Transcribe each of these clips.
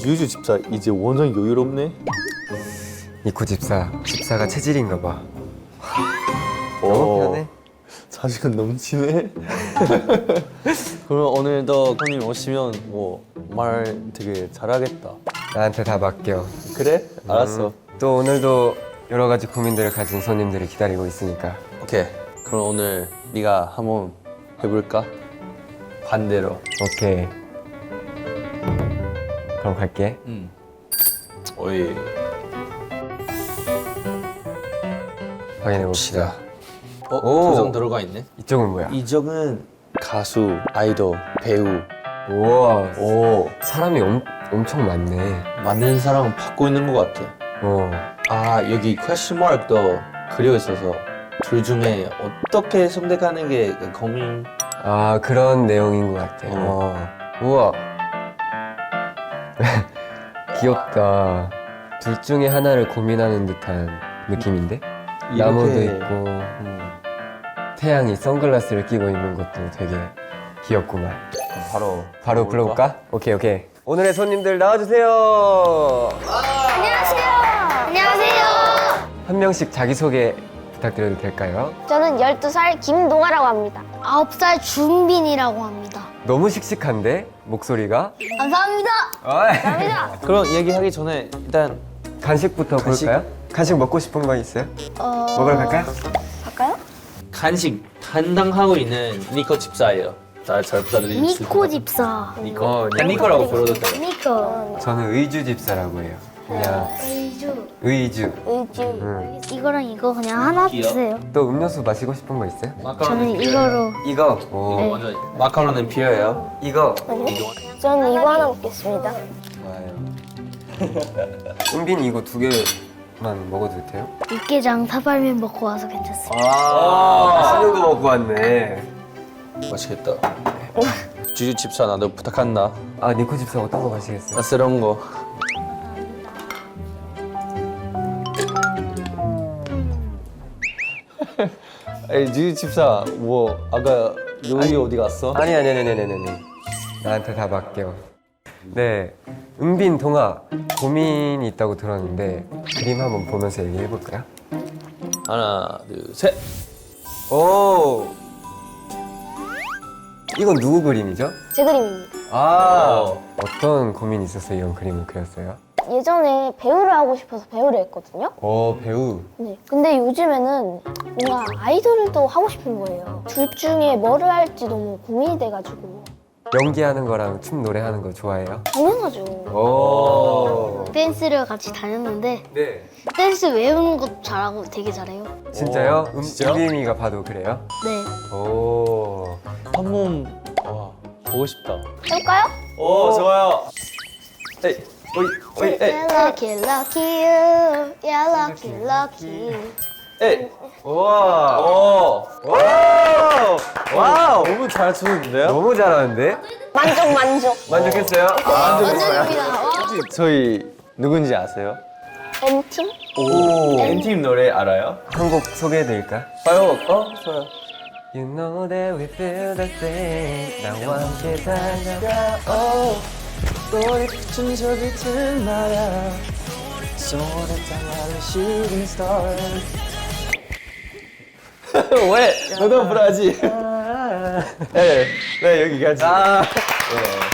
유주 집사 이제 완전 여유롭네. 니코 집사가 체질인가 봐. 너무 편해. 자신감 넘치네. 그럼 오늘도 형님 오시면 뭐 말 되게 잘하겠다. 나한테 다 맡겨. 그래? 알았어. 또 오늘도 여러 가지 고민들을 가진 손님들이 기다리고 있으니까. 오케이. 그럼 오늘 네가 한번 해볼까? 반대로. 오케이. 그럼 갈게. 오이. 확인해 봅시다. 오. 조정 들어가 있네. 이쪽은 뭐야? 이정은 가수, 아이돌, 배우. 우와. 오. 사람이 엄청 많네. 맞는 사람은 받고 있는 것 같아. 아 여기 퀘스천 마크도 그려 있어서 둘 중에 어떻게 선택하는 게 고민. 아, 그런 내용인 것 같아. 우와. 귀엽다. 둘 중에 하나를 고민하는 듯한 느낌인데? 나무도 있고, 태양이 선글라스를 끼고 있는 것도 되게 귀엽구만. 바로 불러볼까? 오케이. 오늘의 손님들 나와주세요. 안녕하세요. 한 명씩 자기소개 부탁드려도 될까요? 저는 12살 김동아라고 합니다. 9살 준빈이라고 합니다. 너무 씩씩한데? 목소리가? 감사합니다. 감사합니다. 그럼 얘기하기 전에 일단 간식부터 간식? 볼까요? 간식 먹고 싶은 거 있어요? 먹으러 갈까요? 갈까요? 간식 담당하고 있는 니코 집사예요. 잘 부탁드립니다. 니코 집사. 니코. 그냥 니코라고 불러도 돼요. 니코. 저는 의주 집사라고 해요. 그냥 의주. 의주. 이거랑 이거 그냥 하나 귀여워. 주세요. 또 음료수 마시고 싶은 거 있어요? 저는 이거로. 이거. 오. 네. 먼저 마카로는 비어요. 이거. 저는 이거 하나 먹겠습니다. 좋아요. 은빈이 이거 2개만 먹어도 돼요? 육개장 사발면 먹고 와서 괜찮습니다. 맛있는 거 먹고 왔네. 맛있겠다. 주주 집사 나도 부탁한다. 아, 니코 집사 어떤 거 마시겠어요? 나 새로운 거. 에이 주주 집사 뭐 아까 요리 어디 갔어? 아니. 나한테 다 맡겨. 네, 은빈, 동아 고민이 있다고 들었는데 그림 한번 보면서 얘기해볼까요? 하나 둘 셋. 오! 이건 누구 그림이죠? 제 그림입니다. 어떤 고민이 있어서 이런 그림을 그렸어요? 예전에 배우를 하고 싶어서 배우를 했거든요. 배우. 네. 근데 요즘에는 뭔가 아이돌도 하고 싶은 거예요. 둘 중에 뭐를 할지 너무 고민이 돼가지고. 연기하는 거랑 춤 노래하는 거 좋아해요? 당연하죠. 오. 댄스를 같이 다녔는데 네. 댄스 외우는 것도 잘하고 되게 잘해요. 진짜요? 진짜요? 은빈이가 봐도 그래요? 네. 오. 한번 보고 싶다. 해볼까요? 오 좋아요. 에이 오이 에이 Lucky, lucky you. Yeah, lucky, lucky. 에이. 우와. 오. 와우. 너무 잘 추는데요? 너무 잘하는데? 만족. 만족했어요? 만족입니다. 혹시 저희 누군지 아세요? N팀? 오. N팀 노래 알아요? 한 곡 소개해드릴까? 봐요. 좋아요. You know that we feel the same. 나와 함께 달려가. 꼬리붙은 저 빛은 나야. 소리장하는 shooting star. 왜? 너도 불하지? 네, 여기까지.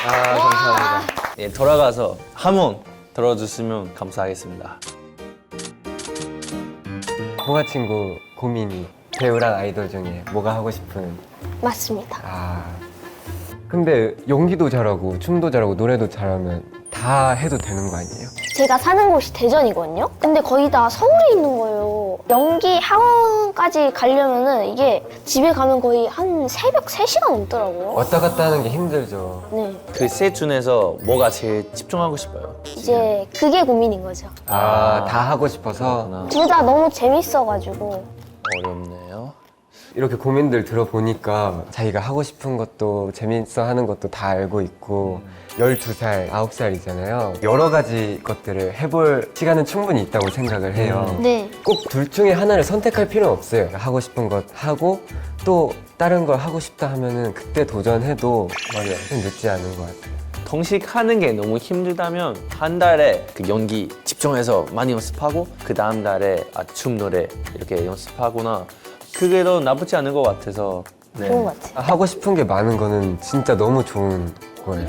감사합니다. 예, 돌아가서 한번 들어주시면 감사하겠습니다. 동아 친구 고민이 배우랑 아이돌 중에 뭐가 하고 싶은? 맞습니다. 근데 연기도 잘하고 춤도 잘하고 노래도 잘하면 다 해도 되는 거 아니에요? 제가 사는 곳이 대전이거든요. 근데 거의 다 서울에 있는 거예요. 연기 학원까지 가려면은 이게 집에 가면 거의 한 새벽 3시간 넘더라고요. 왔다 갔다 하는 게 힘들죠. 네. 그 셋 중에서 뭐가 제일 집중하고 싶어요? 이제 그게 고민인 거죠. 다 하고 싶어서 둘 다 너무 재밌어가지고. 어렵네요. 이렇게 고민들 들어보니까 자기가 하고 싶은 것도 재밌어 하는 것도 다 알고 있고 12살, 9살이잖아요. 여러 가지 것들을 해볼 시간은 충분히 있다고 생각을 해요. 네. 꼭 둘 중에 하나를 선택할 필요는 없어요. 하고 싶은 것 하고 또 다른 걸 하고 싶다 하면은 그때 도전해도 맞아요. 늦지 않은 것 같아요. 동식 하는 게 너무 힘들다면 한 달에 그 연기 집중해서 많이 연습하고 그 다음 달에 춤 노래 이렇게 연습하거나 그게 더 나쁘지 않은 것 같아서 네. 좋은 것 같아요. 하고 싶은 게 많은 거는 진짜 너무 좋은 거예요.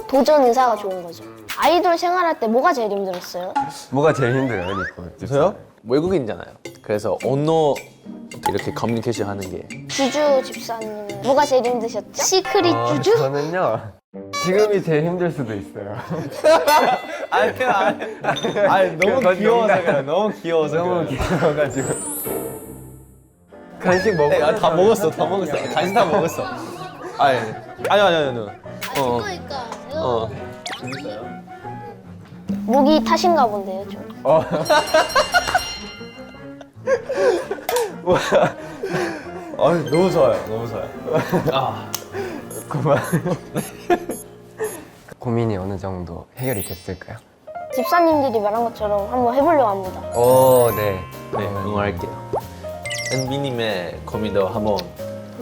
도전 의사가 좋은 거죠. 아이돌 생활할 때 뭐가 제일 힘들었어요? 뭐가 제일 힘들어요, 니코? 저요? 외국인잖아요. 그래서 언어 이렇게 커뮤니케이션 하는 게 주주 집사님은 뭐가 제일 힘드셨죠? 시크릿 주주? 저는요. 지금이 제일 힘들 수도 있어요. 아니 너무 귀여워서 그래. 너무 귀여워서 너무 귀여워가지고. 간식 먹어. 다 먹었어. 간식 다 먹었어. 아니. 어. 목이 타신가 본데요, 좀. 너무 좋아요. 너무 좋아요. 그만. 고민이 어느 정도 해결이 됐을까요? 집사님들이 말한 것처럼 한번 해보려고 합니다. 오, 네. 네, 응원할게요. 은비님의 고민도 한번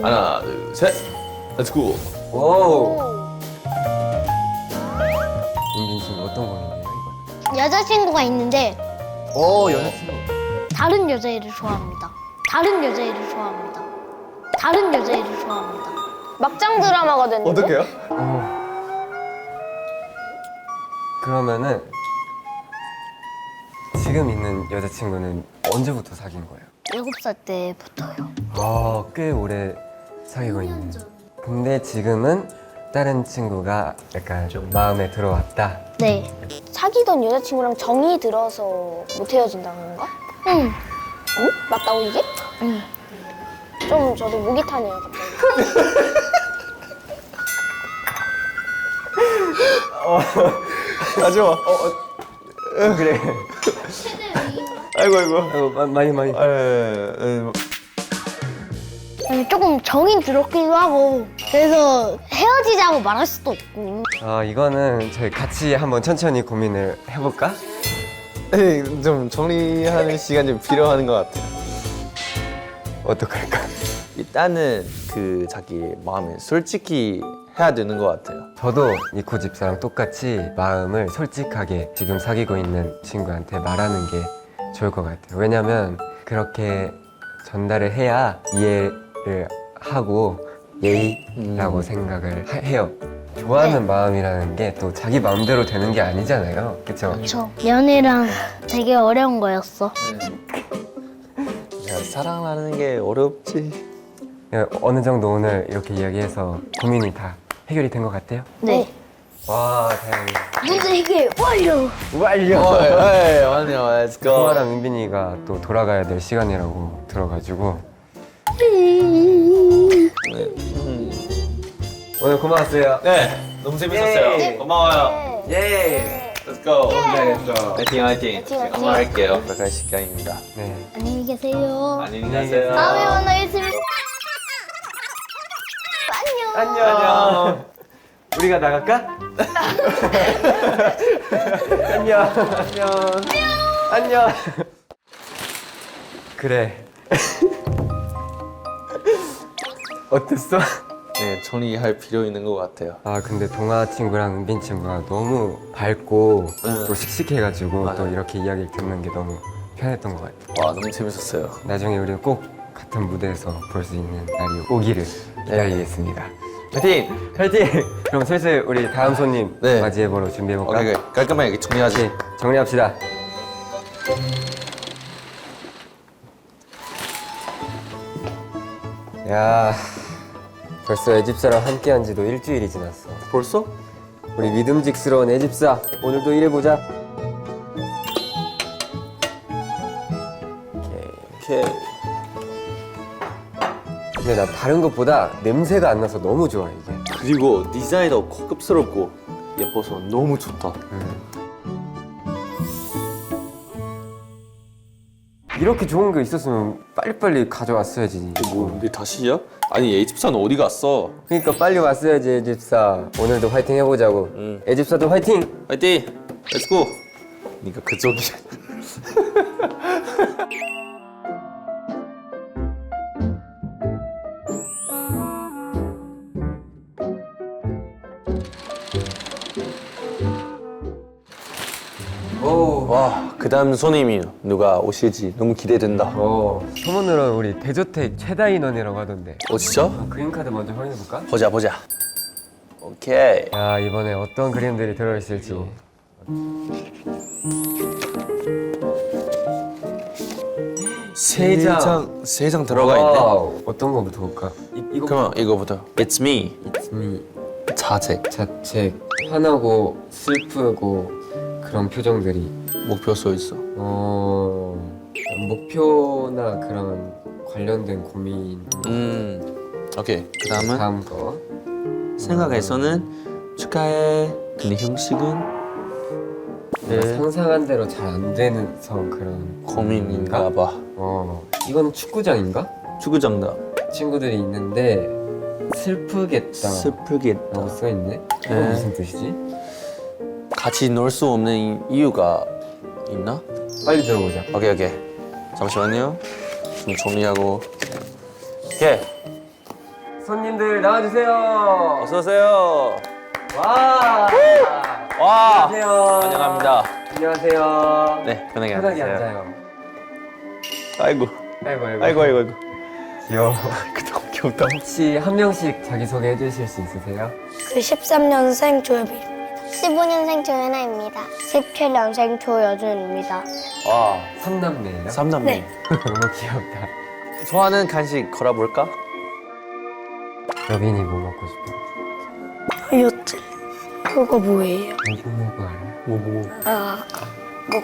하나, 둘, 셋. Let's go. 오. 민빈 씨 어떤 고민이에요, 이거? 여자친구가 있는데 오, 여자친구. 다른 여자애를 좋아합니다. 다른 여자애를 좋아합니다. 다른 여자애를 좋아합니다. 막장 드라마가 됐는데? 그러면은 지금 있는 여자친구는 언제부터 사귄 거예요? 7살 때부터요. 아, 꽤 오래 사귀고 있는. 근데 지금은 다른 친구가 약간 좀 마음에 들어왔다. 네. 사귀던 여자친구랑 정이 들어서 못 헤어진다는 건가? 응. 응? 맞다고 이게? 응. 좀 저도 목이 타네요, 갑자기. 가져와. 그래. 아이고. 많이. 조금 정이 들었기도 하고 그래서 헤어지자고 말할 수도 없고. 이거는 저희 같이 한번 천천히 고민을 해볼까? 좀 정리하는 시간 좀 필요한 것 같아요. 어떡할까? 일단은 그 자기 마음에 솔직히 해야 되는 것 같아요. 저도 니코 집사랑 똑같이 마음을 솔직하게 지금 사귀고 있는 친구한테 말하는 게 좋을 것 같아요. 왜냐면 그렇게 전달을 해야 이해를 하고 예의라고 생각을 해요. 좋아하는 마음이라는 게 또 자기 마음대로 되는 게 아니잖아요. 그쵸? 저 연애랑 되게 어려운 거였어. 야, 사랑하는 게 어렵지. 어느 정도 오늘 이렇게 이야기해서 고민이 다 해결이 된 것 같아요? 네. 와, 다행이다. 문제 해결 완료. 완료! 완료, let's go. 통화랑 은빈이가 또 돌아가야 될 시간이라고 들어가지고 오늘 고마웠어요. 네, 너무 재밌었어요. 예. 고마워요. 예! Let's go. 감사했어. 화이팅. 화이팅. 한번 할게요. 들어갈 시간입니다. 네. 안녕히 계세요. 안녕히 가세요. 다음에 만나겠습니다. 안녕. 우리가 나갈까? 안녕. 안녕. 그래. 어땠어? 네, 정리할 필요 있는 것 같아요. 근데 동아 친구랑 은빈 친구가 너무 밝고 또 씩씩해가지고 맞아요. 또 이렇게 이야기를 듣는 게 너무 편했던 것 같아요. 와, 너무 재밌었어요. 나중에 우리가 꼭 같은 무대에서 볼 수 있는 날이 오기를 기다리겠습니다. 화이팅! 파이팅! 그럼 슬슬 우리 다음 손님 네. 맞이해보러 준비해볼까? 오케이, 깔끔하게 정리하지. 네, 정리합시다. 야, 벌써 애집사랑 함께한 지도 일주일이 지났어. 벌써? 우리 믿음직스러운 애집사, 오늘도 일해보자. 오케이. 근데 나 다른 것보다 냄새가 안 나서 너무 좋아, 이게. 그리고 디자인도 고급스럽고 예뻐서 너무 좋다. 이렇게 좋은 게 있었으면 빨리빨리 가져왔어야지. 뭐, 우리 다시야? 아니, A 집사는 어디 갔어? 그러니까 빨리 왔어야지, 애집사. 오늘도 화이팅 해보자고. 응. 애집사도 화이팅! 화이팅! 렛츠고! 니가 그쪽이야. 그 다음 손님이 누가 오실지 너무 기대된다. 소문으로 우리 대저택 최다 인원이라고 하던데. 진짜? 그림카드 먼저 확인해볼까? 보자. 오케이. 야, 이번에 어떤 그림들이 들어있을지. 세 장 들어가 있네. 와우. 어떤 거부터 볼까? 이거 그러면 이거부터. It's me. 자책. 자책, 화나고 슬프고 그런 표정들이 목표 써 있어. 목표나 그런 관련된 고민. 오케이. 그 다음은 다음 거. 생각에서는 축하해. 근데 형식은 상상한 대로 잘 안 되는 그런 고민인가 봐. 이건 축구장인가? 축구장다. 친구들이 있는데 슬프겠다 슬프겠다. 라고 써있네. 이건 네. 무슨 뜻이지? 같이 놀 수 없는 이유가 있나? 빨리 들어보자. 오케이. 잠시만요. 좀 정리하고. 오케이. 손님들 나와주세요. 어서 오세요. 와. 와. 안녕하세요. 안녕합니다. 안녕하세요. 네, 편하게 편하게 앉으세요. 앉아요. 아이고. 아이고. 귀여워. 너무 귀엽다. 혹시 한 명씩 자기소개 해주실 수 있으세요? 그 13년생 조엽입니다. 15년생 조연아입니다. 17년생 조여준입니다. 와, 삼남매예요? 삼남매. 네. 너무 귀엽다. 좋아하는 간식 걸어볼까? 여빈이 뭐 먹고 싶어? 다이어트. 그거 뭐예요? 모구모구 알아? 뭐. 아,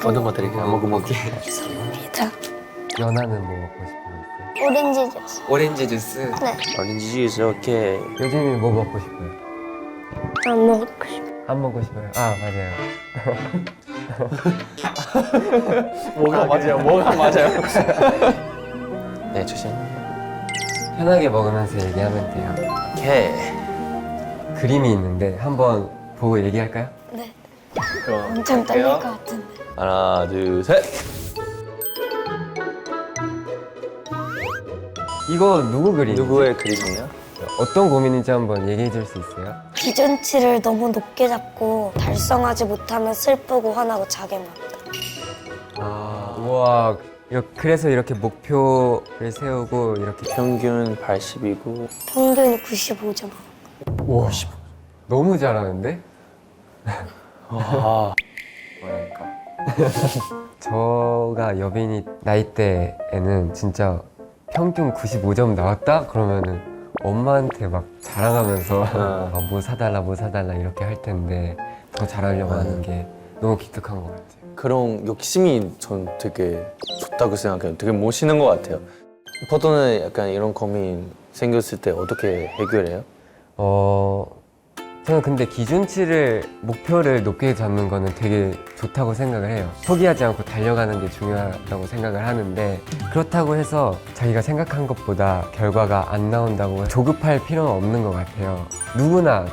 어떤 거 드릴까요? 먹어. 감사합니다. 연아는 뭐 먹고 싶은 거 있어요? 오렌지 주스. 오렌지 주스. 네. 오렌지 주스, 오케이. 요즘에 뭐 먹고 싶어요? 안 먹고 싶어. 안 먹고 싶어요? 아, 맞아요. 뭐가 맞아요. 네, 조심. 편하게 먹으면서 얘기하면 돼요. 오케이. 그림이 있는데 한번 보고 얘기할까요? 네. 그럼 엄청 떨릴 것 같은데. 하나, 둘, 셋. 이거 누구 그림? 누구의 그림이야? 어떤 고민인지 한번 얘기해 줄 수 있어요? 기준치를 너무 높게 잡고 달성하지 못하면 슬프고 화나고 자게 만다. 우와, 그래서 이렇게 목표를 세우고 이렇게 평균 80이고. 평균이 95점. 우와, 너무 잘하는데? 아, 뭐랄까. 저가 여빈이 나이대에는 진짜 평균 95점 나왔다? 그러면은 엄마한테 막 자랑하면서 뭐 사달라 이렇게 할 텐데 더 잘하려고 하는 게 너무 기특한 것 같아요. 그런 욕심이 전 되게 좋다고 생각해요. 되게 멋있는 것 같아요. 보통은 약간 이런 고민 생겼을 때 어떻게 해결해요? 저는 근데 기준치를, 목표를 높게 잡는 거는 되게 좋다고 생각을 해요. 포기하지 않고 달려가는 게 중요하다고 생각을 하는데, 그렇다고 해서 자기가 생각한 것보다 결과가 안 나온다고 조급할 필요는 없는 것 같아요. 누구나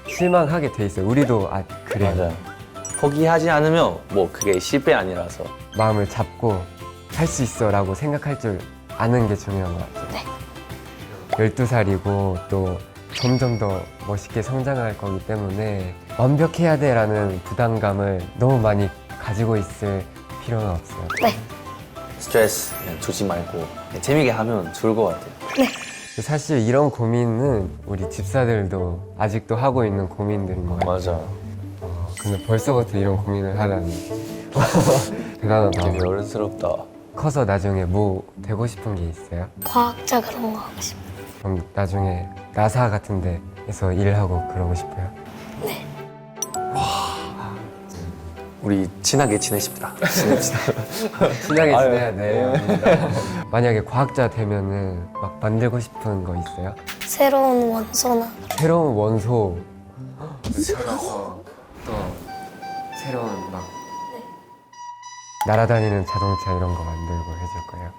실망하게 돼 있어요. 우리도 그래요. 맞아요. 포기하지 않으면 뭐 그게 실패 아니라서. 마음을 잡고 할 수 있어 라고 생각할 줄 아는 게 중요한 것 같아요. 네. 12살이고 또 점점 더 멋있게 성장할 거기 때문에 완벽해야 돼 라는 부담감을 너무 많이 가지고 있을 필요는 없어요. 네. 스트레스 그냥 주지 말고 그냥 재미있게 하면 좋을 것 같아요. 사실 이런 고민은 우리 집사들도 아직도 하고 있는 고민들인 것 같아요. 맞아. 근데 벌써부터 이런 고민을 하다니 대단하다. 되게 어른스럽다. 커서 나중에 뭐 되고 싶은 게 있어요? 과학자 그런 거 하고 싶어. 그럼 나중에 나사 같은 데에서 일하고 그러고 싶어요? 우리 친하게 지내십시다. 지냅시다. 친하게 아유, 지내야 돼. 만약에 과학자 되면은 막 만들고 싶은 거 있어요? 새로운 원소나 새로운 원소 살아서 또 새로운 막 날아다니는 자동차 이런 거 만들고 해줄 거예요.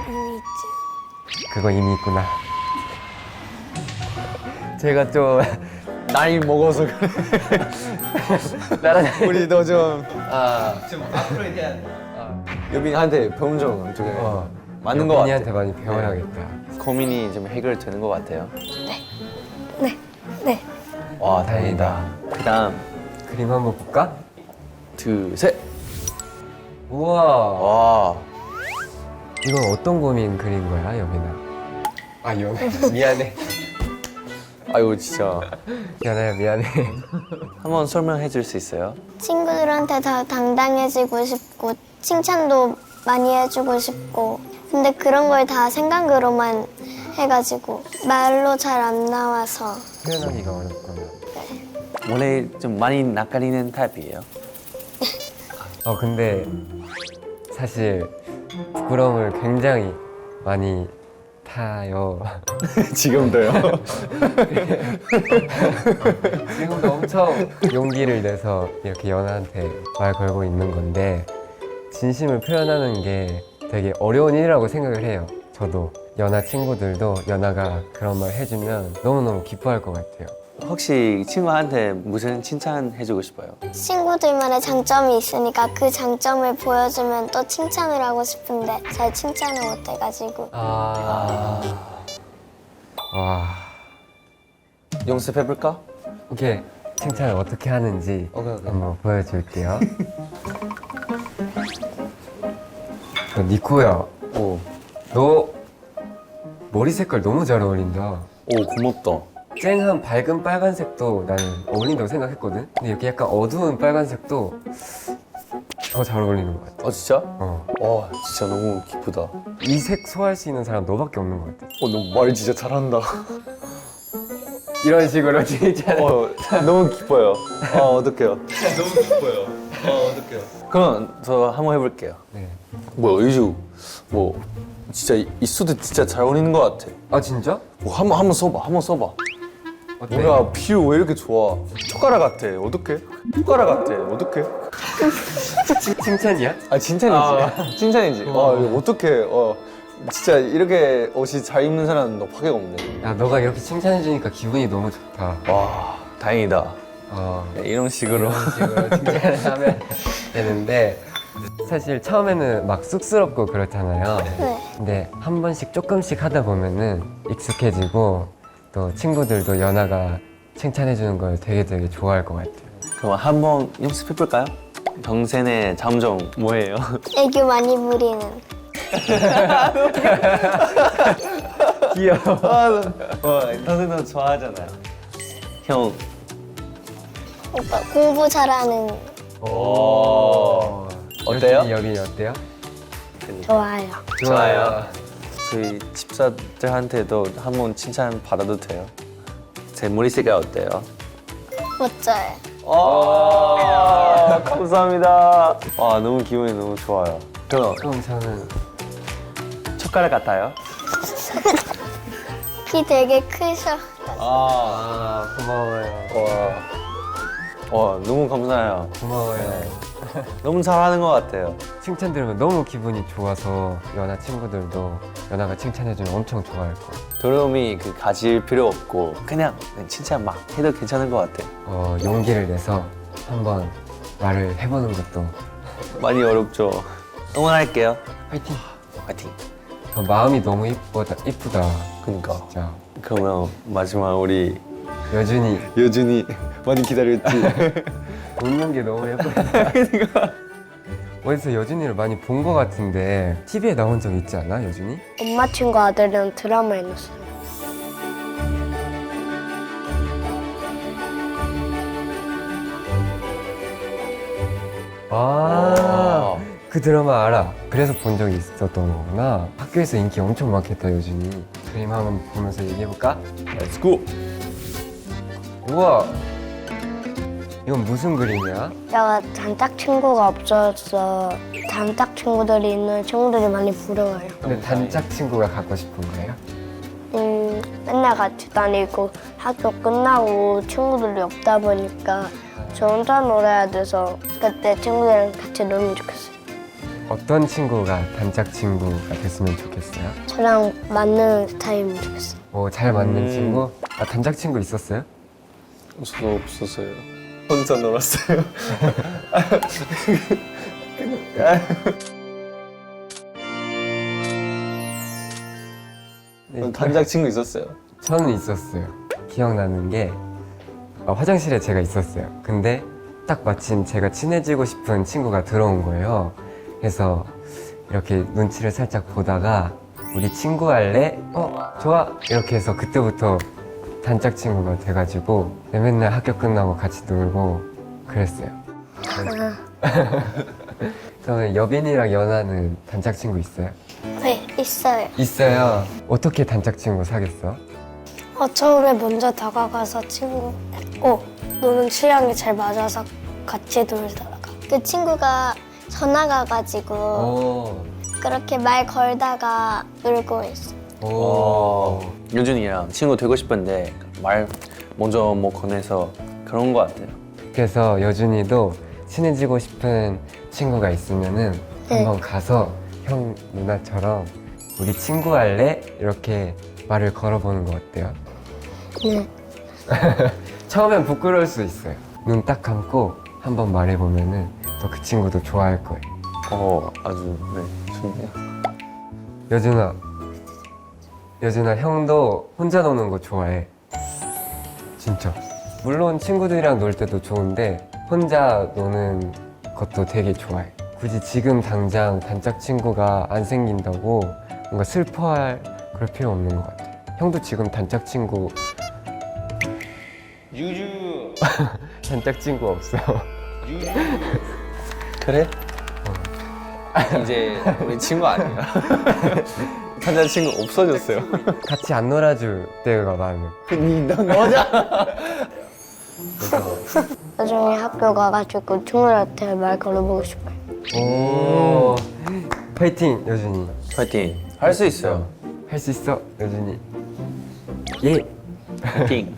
이미 있지. 그거 이미 있구나. 제가 좀 나이 먹어서 그래. 날아다니. 우리도 좀 좀 앞으로 해야 돼. 여빈한테 배운 적 되게 많은 것 여빈이한테 같아요. 많이 배워야겠다. 고민이 좀 해결되는 것 같아요. 네. 와, 다행이다. 그다음 그림 한번 볼까? 둘, 셋. 우와. 와. 이건 어떤 고민 그린 거야, 여빈아? 아, 미안해. 아이고 진짜. 연아야, 미안해. 한번 설명해 줄 수 있어요? 친구들한테 더 당당해지고 싶고 칭찬도 많이 해주고 싶고 근데 그런 걸 다 생각으로만 해가지고 말로 잘 안 나와서 표현하기가 어렵구나. 원래 좀 많이 낯가리는 타입이에요. 근데 사실 부끄러움을 굉장히 많이 타요. 지금도요? 지금도 엄청 용기를 내서 이렇게 연아한테 말 걸고 있는 건데 진심을 표현하는 게 되게 어려운 일이라고 생각을 해요. 저도 연아 친구들도 연아가 그런 말 해주면 너무너무 기뻐할 것 같아요. 혹시 친구한테 무슨 칭찬 해주고 싶어요? 친구들만의 장점이 있으니까 그 장점을 보여주면 또 칭찬을 하고 싶은데 잘 칭찬을 못 해가지고 와. 연습해볼까? 오케이. 칭찬을 어떻게 하는지 오케이. 한번 보여줄게요. 니코야, 오, 너 머리 색깔 너무 잘 어울린다. 오 고맙다. 쨍한 밝은 빨간색도 나는 어울린다고 생각했거든? 근데 이렇게 약간 어두운 빨간색도 더 잘 어울리는 것 같아. 아 진짜? 어. 와 진짜 너무 기쁘다. 이 색 소화할 수 있는 사람 너밖에 없는 것 같아. 너 말 진짜 잘한다. 이런 식으로 진짜. 너무 기뻐요. 어떡해요. 너무 기뻐요. 어떡해요. 그럼 저 한번 해볼게요. 네. 뭐야 의주 뭐 진짜 이 수트 진짜 잘 어울리는 것 같아. 아 진짜? 뭐 한번 써봐. 한번 써봐. 어때? 뭐야 비유 왜 이렇게 좋아? 젓가락 같아. 어떡해? 숟가락 같아. 어떡해? 칭찬이야? 아 칭찬이지. 칭찬이지. 이거 어떡해. 진짜 이렇게 옷이 잘 입는 사람은 너 파괴가 없네. 야 너가 이렇게 칭찬해주니까 기분이 너무 좋다. 와 다행이다. 네, 이런 식으로. 이런 식으로 칭찬을 하면 되는데 사실 처음에는 막 쑥스럽고 그렇잖아요. 네. 근데 한 번씩 조금씩 하다 보면은 익숙해지고 또 친구들도 연아가 칭찬해주는 걸 되게 좋아할 것 같아요. 그럼 한번 연습해볼까요? 병센의 잠정 뭐예요? 애교 많이 부리는 귀여워. 평생도 좋아하잖아요. 형. 오빠 공부 잘하는 어때요? 여빈이 어때요? 좋아요. 좋아요. 저희 집사들한테도 한번 칭찬 받아도 돼요? 제 머리 색깔 어때요? 멋져요. 감사합니다. 와 너무 기분이 너무 좋아요. 그럼 그럼 저는 젓가락 같아요? 키 되게 크셔. 고마워요. 와 너무 감사해요. 고마워요. 너무 잘하는 것 같아요. 칭찬 들으면 너무 기분이 좋아서 연아 친구들도 연아가 칭찬해주면 엄청 좋아할 거예요. 두려움이 가질 필요 없고 그냥 칭찬 막 해도 괜찮은 것 같아요. 용기를 내서 한번 말을 해보는 것도 많이 어렵죠. 응원할게요. 화이팅! 화이팅. 마음이 너무 이쁘다. 그러니까. 진짜. 그러면 마지막 우리 여준이 여준이 많이 기다렸지. 웃는 게 너무 예뻐요. 어디서 여준이를 많이 본 것 같은데 TV에 나온 적 있지 않아, 여준이? 엄마 친구 아들이랑 드라마에 넣었어요. 그 드라마 알아. 그래서 본 적이 있었던 거구나. 학교에서 인기 엄청 많겠다, 여준이. 그림 한번 보면서 얘기해볼까? Let's go. 우와! 이건 무슨 그림이야? 제가 단짝 친구가 없어서 단짝 친구들이 있는 친구들이 많이 부러워요. 근데 단짝 친구가 갖고 싶은 거예요? 맨날 같이 다니고 학교 끝나고 친구들이 없다 보니까 저 혼자 놀아야 돼서 그때 친구들이랑 같이 놀면 좋겠어요. 어떤 친구가 단짝 친구가 됐으면 좋겠어요? 저랑 맞는 스타일이면 좋겠어요. 잘 맞는 친구? 단짝 친구 있었어요? 저도 없었어요. 혼자 놀았어요. 단짝 친구 있었어요. 저는 있었어요. 기억나는 게 화장실에 제가 있었어요. 근데 딱 마침 제가 친해지고 싶은 친구가 들어온 거예요. 해서 이렇게 눈치를 살짝 보다가 우리 친구 할래? 좋아! 이렇게 해서 그때부터 단짝 친구가 돼가지고 맨날 학교 끝나고 같이 놀고 그랬어요. 그러면 여빈이랑 연아는 단짝 친구 있어요? 네, 있어요. 있어요. 어떻게 단짝 친구 사귀었어? 처음에 먼저 다가가서 친구, 노는 취향이 잘 맞아서 같이 놀다가. 그 친구가 전화 가가지고 오. 그렇게 말 걸다가 놀고 있어. 여준이랑 친구 되고 싶은데 말 먼저 뭐 건네서 그런 거 같아요. 그래서 여준이도 친해지고 싶은 친구가 있으면은 한번 가서 형 누나처럼 우리 친구 할래? 이렇게 말을 걸어보는 거 어때요? 네. 처음엔 부끄러울 수 있어요. 눈 딱 감고 한번 말해보면은 또 그 친구도 좋아할 거예요. 아주 네, 좋네요. 여준아 형도 혼자 노는 거 좋아해. 진짜. 물론 친구들이랑 놀 때도 좋은데 혼자 노는 것도 되게 좋아해. 굳이 지금 당장 단짝 친구가 안 생긴다고 뭔가 슬퍼할 그럴 필요 없는 것 같아. 형도 지금 단짝 친구 유주. 단짝 친구 없어. 그래? 이제 우리 친구 아니야. 단짝 친구 없어졌어요. 같이 안 놀아줄 때가 많아. 나중에 학교 가가지고 친구들한테 말 걸어보고 싶어요. 오. 파이팅 여준이. 파이팅. 할 수 있어요. 할 수 있어 여준이. 예. 파이팅.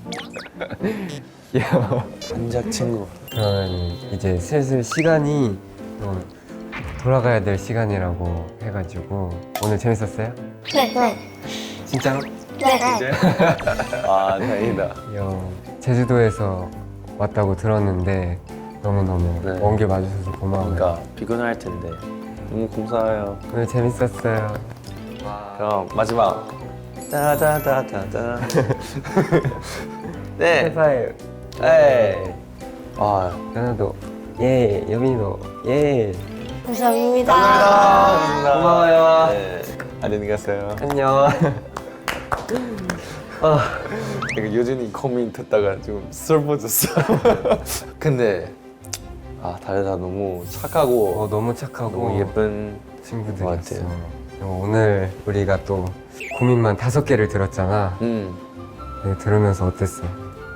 예. 단짝 친구. 그러면 이제 슬슬 시간이 또 돌아가야 될 시간이라고 해가지고 오늘 재밌었어요? 네. 진짜로? 네. 아 다행이다. 제주도에서 왔다고 들었는데 너무너무 네. 먼 길 와주셔서 고마워요. 그러니까 피곤할 텐데 너무 감사해요. 오늘 재밌었어요. 그럼 마지막. 따다다다다. 네. 회사에 에이. 아. 연아도 예, 여빈이도 예. 감사합니다. 고마워요. 네. 안녕히 가세요. 안녕. 내가 여전히 고민 듣다가 좀 슬퍼졌어. 근데 다들 다 너무 착하고 너무 착하고 너무 예쁜 친구들이었어. 것 오늘 우리가 또 고민만 5개를 들었잖아. 네, 들으면서 어땠어?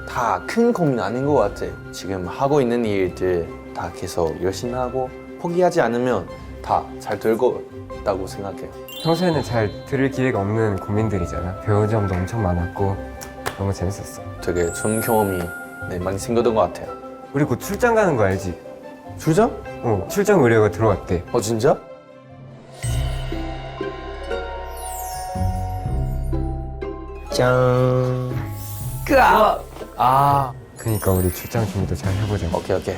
다 큰 고민 아닌 것 같아. 지금 하고 있는 일들 다 계속 열심히 하고 포기하지 않으면 다 잘 될 거라고 생각해요. 평소에는 잘 들을 기회가 없는 고민들이잖아. 배운 점도 엄청 많았고 너무 재밌었어. 되게 좋은 경험이 많이 생겼던 것 같아요. 우리 곧 출장 가는 거 알지? 출장? 출장 의뢰가 들어왔대. 진짜? 짠. 그러니까 우리 출장 준비도 잘 해보자. 오케이.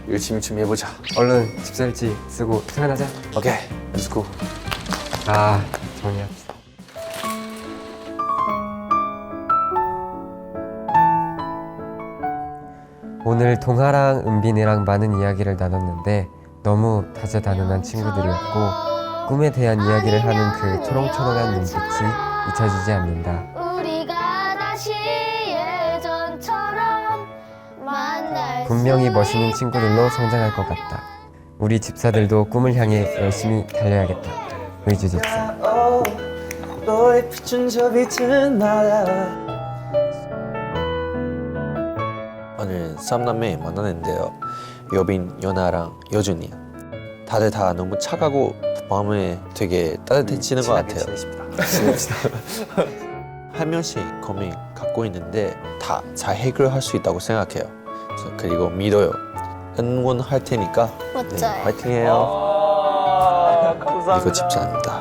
열심히 좀 해보자. 얼른 집살지 쓰고 퇴근하자. 오케이. Let's go. 정리합시다. 오늘 동아랑 은빈이랑 많은 이야기를 나눴는데 너무 다재다능한 친구들이었고 꿈에 대한 이야기를 하는 그 초롱초롱한 눈빛이 잊혀지지 않는다. 우리가 다시 예전처럼 만날 분명히 멋있는 친구들로 성장할 것 같다. 우리 집사들도 꿈을 향해 열심히 달려야겠다. 의주 집사. 너의 비춘 저 빛은 나라. 오늘 3남매 만나는데요. 여빈, 연아랑 여준이. 다들 다 너무 착하고 마음에 되게 따뜻해지는 것 같아요. 친해집시다. 한 명씩 고민 갖고 있는데 다 잘 해결할 수 있다고 생각해요. 그리고 믿어요. 응원할 테니까 맞아요. 화이팅해요. 감사합니다. 이거 집사입니다.